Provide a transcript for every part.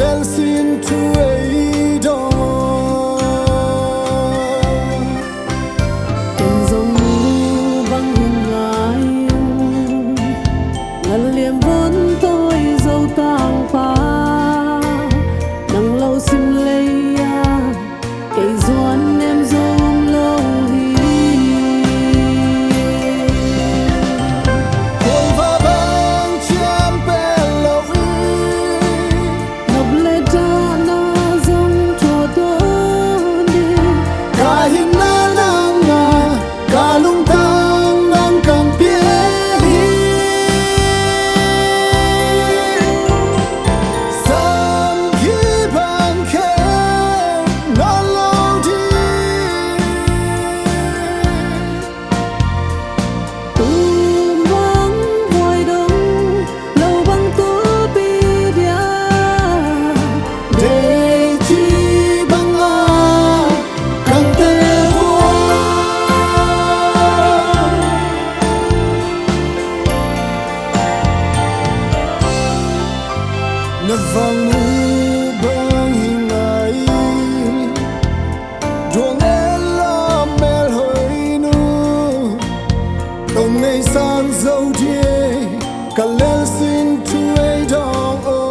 lel sin tu ei do tình dòng mưa băng hình ai ngàn liềm vốn tôi dâu tàng pha nắng lâu sim lây cây doan em dâu lâu hi Hồn và băng chém bè lâu ngập lệ ta na dòng cho tôi đi cả hình na nang na cả lung tang nang càng biết sam khi bằng khe nó lâu đi tum băng vội đông lâu băng tú bi dia để chi bằng càng tê vô na vang mu bang hình ai duong ela mel hoi nu tông ngày sang dâu đi cả lên xin tu ei dong ô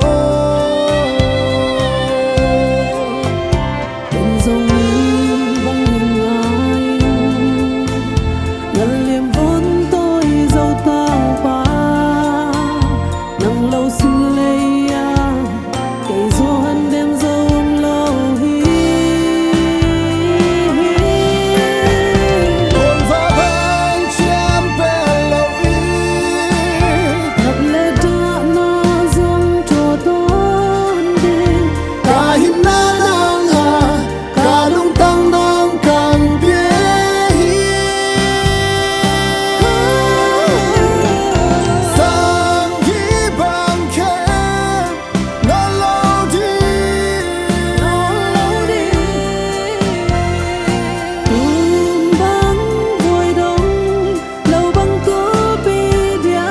tình dòng mưa băng hình ai ngàn liềm vốn tôi dâu tàng pha nắng lâu xin lây cây doan đêm dâu lâu hi hồn và băng chém bè lâu ngập lệ đã na dòng cho tôi đi cả hình na nang cả lung tang nang càng biết sang khi bằng khe nó lâu đi lâu đi tum băng vội đông lâu băng tú bi dia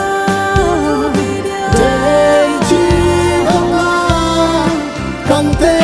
để chi bằng càng tê